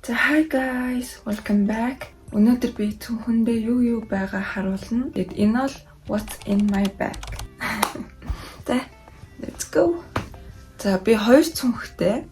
So hi guys, welcome back. Өнөөдөр би цүнхэндээ юу байгаа харуулна. Тэгэд энэ бол what's in my bag. За, let's go. За би хоёр цүнхтэй.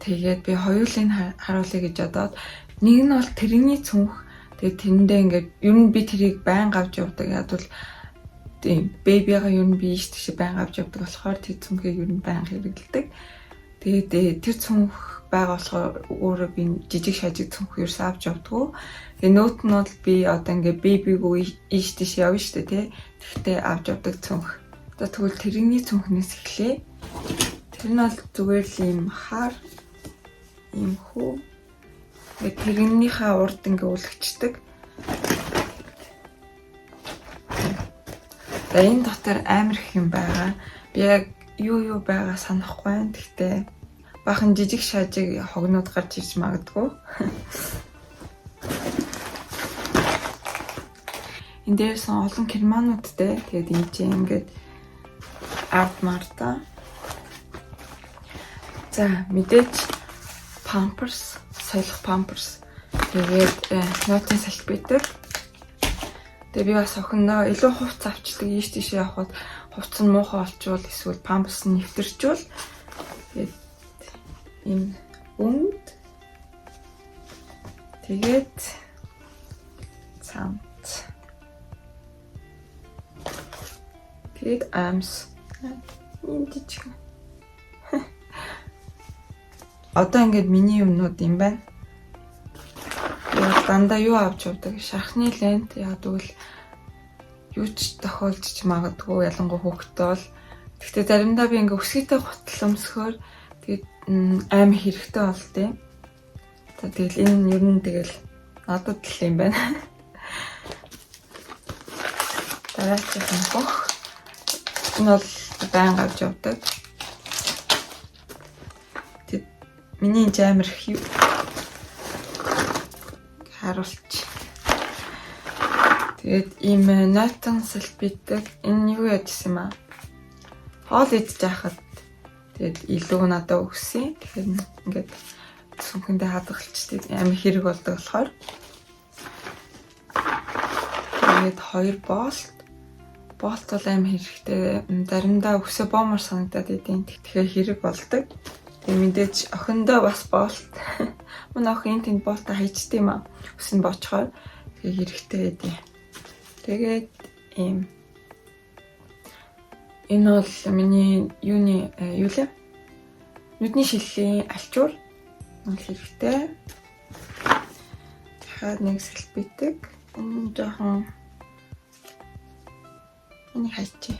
Тэгээд би хоёулыг харуулъя гэж бодоод нэг нь бол тэрний цүнх. Тэгээд тэрэндээ ингээд ер нь би тэрийг байнга авч явдаг. Яг бол тийм бэбигаа ер нь би ийш тийш байнга авч явдаг болохоор тэр цүнхийг ер нь байнга хэрэглэдэг. Тэгээд тэр цүнх байгаа болохоор өөрөө би жижиг шажиг цүнх ерөөс авч явдггүй. Тэгээ нөт нь бол би одоо ингээ бэбигөө ийш тийш явна штэ тий. Тэгтээ авч явдаг цүнх. Одоо тэгвэл тэрний цүнхнээс эхлэе. Тэр нь бол зүгээр л ийм хар ийм хүү. Тэгээ тэрнийхээ урд ингээ үлгчдэг. За энэ дотор амар их юм байгаа. Би яг юу байгаа санахгүй байна. Тэгтээ бахан жижиг шажиг хогнууд гарч ирж магадгүй. Энд дээрс олон кермануудтай. Тэгээд энэ чинь ингээд арт марта. За мэдээж памперс, солих памперс. Тэгээд нотын салбитер. Тэгээд би бас охиндоо илүү хувц авчдаг ийш тийш явахад хувц нь муухай олчвол эсвэл памперс нь нэвтэрчвэл тэгээд энэ үнд тэгээд цамт тэгээд амс энэ жижиг одоо ингээд миний юмнууд юм байна. Дандаа юу авч явдаг? Шархны лент яг тэгвэл юу ч тохиолдож магадгүй ялангуяа хүүхдтэй бол. Гэхдээ заримдаа би ингээ өсгийтэй гутал өмсөхөөр тэгээд амар хэрэгтэй бол тээ. За тэгэл энэ ер нь тэгэл надад л юм байна. Дараагийн бох. Энэ бол байнга авч явдаг. Тэг миний амар их харуулч. Тэгээд ийм нотон салбитдаг. Энэ юу яжсэн юм аа? Хоол идэж байхад тэгээд илүү надад өгсөн. Тэгэхээр ингээд цүнхэндээ хадгалчдаг амар хэрэг болдог болохоор. Тэгээд хоёр болт. Болт бол амар хэрэгтэй. Заримдаа өсөө боомор санагдаад идэв. Тэгэхээр хэрэг болдог. Тэгээд мэдээж охиндоо бас болт. Манай охин тэнд болтоо хайчдаг юм аа. Өс нь бочхоор тэгээд хэрэгтэй байдیں۔ Тэгээд ийм энэ бол миний юуны юу лээ? Нүдний шиллийн альчуур бол хэрэгтэй. Дахиад нэг салбитэг. Энэ жоохон энэ хайчи.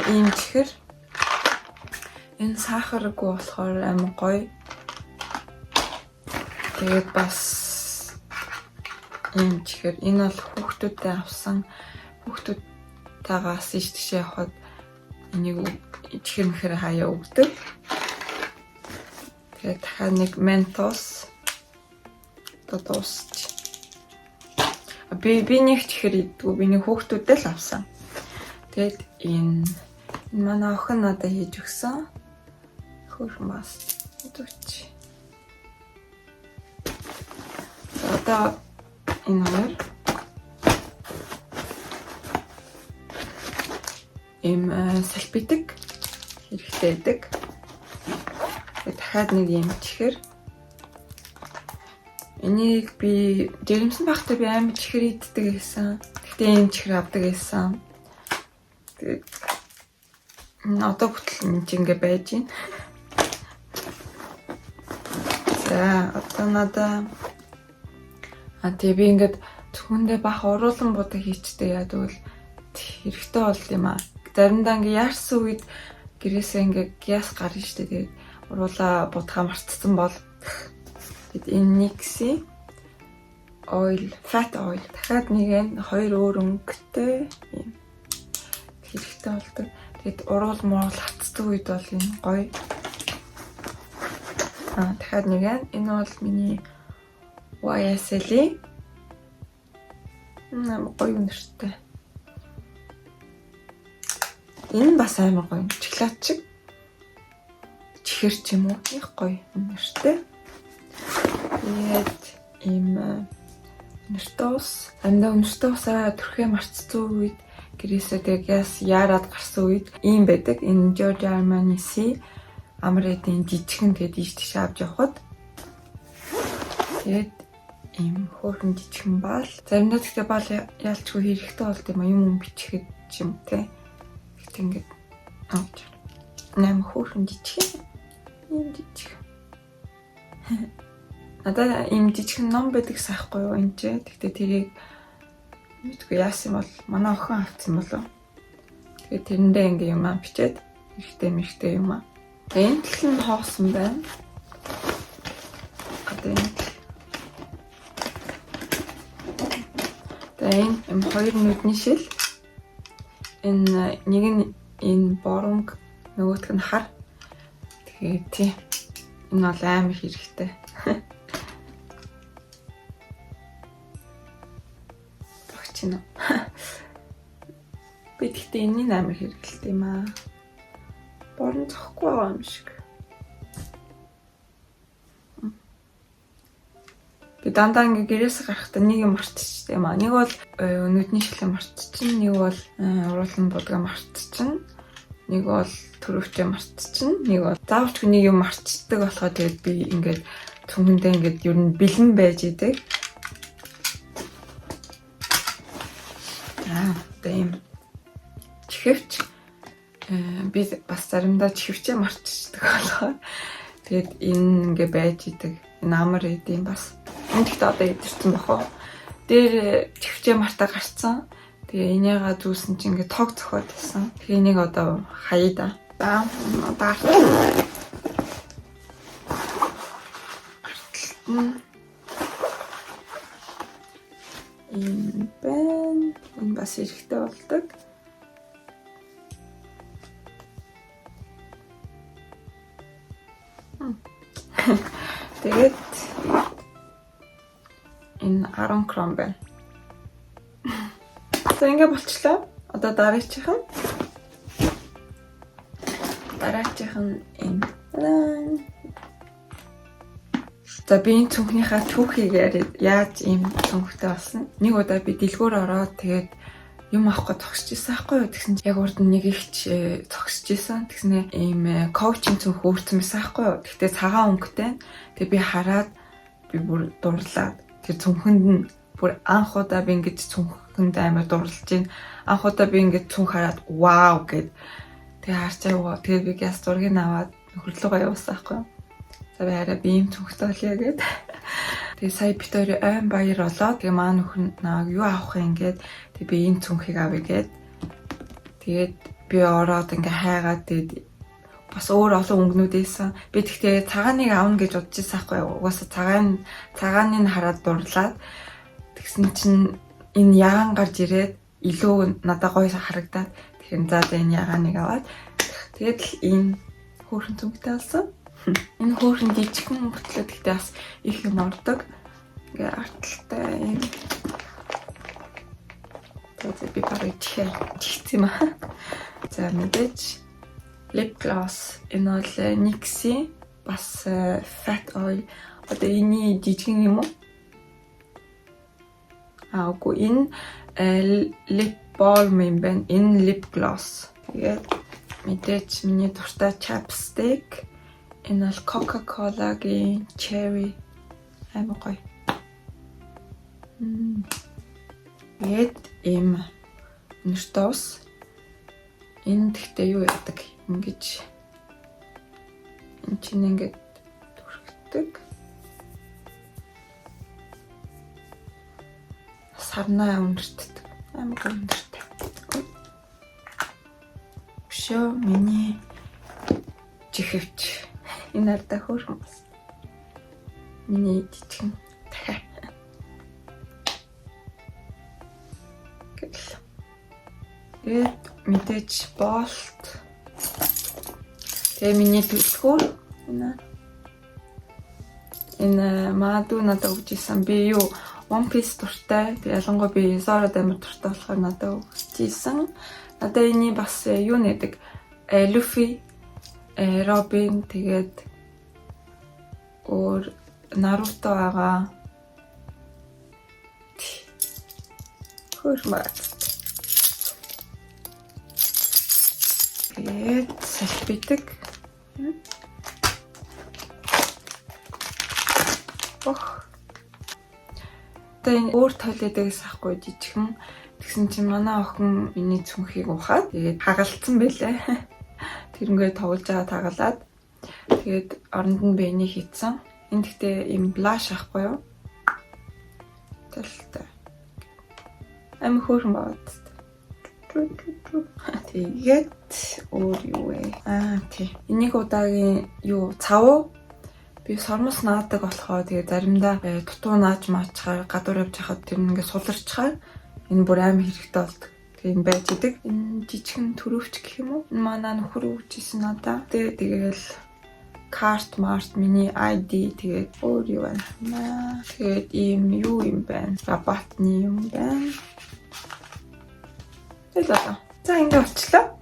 Энэ чихэр. Энэ сахаргүй болохоор амар гоё. Тэгээд бас энэ чихэр. Энэ бол хүүхдүүдэд авсан. Хүүхдүүдтэйгээс иш тийш явахад энийг чихэр мэхэр хаяа өгдөг. Тэгээд дахиад нэг ментос дуусч. Би нэг чихэр идэггүй. Би нэг хүүхдүүдэд л авсан. Тэгээд энэ манай охин надад хийж өгсөн. Хөрх бас идвч. Одоо энэ хоёр ийм салбитэг хэрэгтэй байдаг. Дахиад нэг юм чихэр. Энийг би жирэмсэн байхдаа би амар чихэр иддэг гэсэн. Гэхдээ энэ чихэр авдаг гэсэн. Тэгээд одоо бүтэл энэ ингээ байж байна. За одоо надаа тэгээ би ингээд цүхэндээ бах уруулан будаа хийчтэй яа тэгвэл хэрэгтэй бол юм аа. Заримдаа ингээ яарсан үед гэрээсээ ингээ гяс гарна штэ. Тэгээд уруулаа будахаа мартсан бол тэгээд энэ никси oil, fat oil. Дахиад нэг нь хоёр өөр өнгөтэй юм хэрэгтэй болдог. Тэгээд уруул муул хацдаг үед бол энэ гоё. Дахиад нэг энэ бол миний YSL. Гоё нэртэй. Энэ бас амар гоё. Шоколад шиг. чихэр ч юм уу их гоё нэртэй. Тэгээд ийм нэртос амдаа нэртосаа төрхөө марцсан үед гэрээсээ тэгээс яарад гарсан үед ийм байдаг. Энэ Giorgio Armani Амредийн жижигэн тэгээд ийш тийш авч явхад тэгээд ийм хөөрхөн жижигэн бал заримдаа тэгтээ бал яалчгүй хэрэгтэй болд юм бичихэд юм те. Тэгтээ ингээд авч нэм хөөрхөн жижигэн ийм жижиг. Надаа ийм жижигэн ном байдаг сайхгүй юу энэ ч. Тэгтээ тэрийг мэдгүй яасан бол манай охин авсан болов. Тэгээд тэрэндээ ингээ юм бичээд хэрэгтэй юм аа. Энэ тал нь хоосон байна. Тэгээд энэ хоёр нүдний шил. Энэ нэг нь энэ боронг, нөгөөх нь хар. Тэгээд тийм. Энэ бол амар хэрэгтэй. Тэгчнэ. Би тэгтээ энэний амар хэрэгтэй юм аа. Борон зохгүй байгаа юм шиг. Би дандаа ингээ гэрээс гарахдаа нэг юм мартчихдаг юм аа. Нэг бол нүдний шилээ мартчихна, нэг бол уруулан будгаа мартчихна, нэг бол төрөвчөө мартчихна, нэг бол заавч нэг юм мартчихдаг болохоор тэгээд би ингээд цүнхэндээ ингээд ер нь бэлэн байж идэг. Тийм. Чихвч би бас заримдаа чихвчээ мартчихдаг болохоор тэгээд энэ ингээ байж идэг. Энэ амар идэм бас. Энд ихтэй одоо идэрсэн бохоо. Дээр чихвчээ мартаа гарцсан. Тэгээ энийгээ зүүсэн чинь ингээ тог зөхөд байсан. Тэгээ энийг одоо хаяа да. Энэ бэн энэ бас хэрэгтэй болдог. Тэгээд энэ 10 крон байна. За ингээ болчлоо. Одоо дараачих нь энэ. За би энэ цүнхнийхаа түүхийг яаж ийм цүнхтэй болсон. Нэг удаа би дэлгүүр ороод тэгээд юм авах гэж зогсож ирсэн байхгүй юу. Тэгсэн чинь яг урд нь нэг ихч зогсож ирсэн. Тэгснэ ийм коучинг цүнх өөрцөн байсан байхгүй юу. Тэгтээ цагаан өнгөтэй. Тэгээ би хараад би бүр дурлаад тэр цүнхэнд нь бүр анх удаа би ингэж цүнхэнд амар дурлаж байна. Анх удаа би ингэж цүнх хараад вау гэд. Тэгээ харчаагаа. Тэгээ би газ зургийг аваад нөхөрлөгөө явуулсан байхгүй юу. За би хараа би юм цүнхтэй болъё гэд. Тэгээ сая битүүр айн баяр болоо. Тэгээ маа нөхөр нааг юу авах юм гээд тэгээ би энэ цүнхийг авъя гээд. Тэгээд би ороод ингээ хайгаад тэгээд бас өөр олон өнгөнүүд ийсэн. Би тэгтээ цагааныг авна гэж бодож байсан байхгүй юу. Угаасаа цагааныг хараад дурлаад тэгсэн чинь энэ ягаан гарч ирээд илүү надад гоё харагдаад тэгэхээр за энэ ягааныг аваад тэгээд л энэ хөөрхөн цүнхтэй болсон. Энэ хөөрхөн жижигхэн бүтлээ гэхдээ бас их юм ордог. Ингээ арталтай юм. Тэгээд би барыг чихсэн юм аа. За мэдээж lip gloss энэ бол NYX бас fat oil. Одоо энэ жижигхэн юм уу? Үгүй энэ lip balm юм байна. Энэ lip gloss. Тэгээд мэдээж миний дуртай chapstick. Энэ бол Coca-Cola-гийн cherry амар гоё. Тэгээд ийм нэртос. Энэ тэгтээ юу яадаг? Ингэж энэ чинь ингэж түрхдэг. Сарнаа өнөртдөг. Амар гоё өнөртэй. Бишөө миний чихвч. Энэ ардаа хөөрхөн бас. Миний жижигэн дахиад. Тэгээд мэдээж болт. Тэгээ миний төлхөр энэ мааду надад өгч исэн. Би юу One Piece дуртай. Тэгээ ялангуяа би Zara амар дуртай болохоор надад өгч исэн. Надад энэ бас юу нэдэг Luffy Робин тэгээд өөр Наруто байгаа. Хөрмөц. Тэгээд салбитэг. Тэгээд өөр тойледээс ахгүй жижигхэн. Тэгсэн чинь манай охин миний цүнхийг ухаад тэгээд хагалцсан байлаа. Тэрнгээ тоглож байгаа тагалаад. Тэгээд оронд нь бэнийг хийцэн. Энд гэхдээ юм блаш ахгүй юу? Талтай. Ам хөөрхөн баад. Тэгээд өөр юу вэ? Тий. Энийг удаагийн юу цав би сормос наадаг болохоор тэгээд заримдаа дутуу нааж маачаар гадуур явж хахад тэр ингээ суларчхаар энэ бүр амар хэрэгтэй болдог. Тэгээд энэ байж идэг. Энэ жижигхэн төрөвч гэх юм уу? Манай нөхөр өгчээсэн надаа. Тэгээл карт март миний ID тэгээд өөр юу байна. Тэгээд ийм юу юм байна? Рабатны юм байна. Тэгэл. За ингээ очлоо.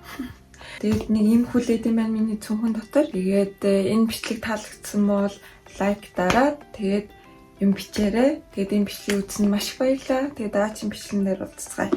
Тэгээд нэг юм хүлээд юм байна миний цүнхэн дотор. Тэгээд энэ бичлэг таалагдсан бол лайк дараад тэгээд юм бичээрэй. Тэгээд энэ бичлэг үзсэн маш баярлалаа. Тэгээд дараагийн бичлэгнээр уулзцгаая.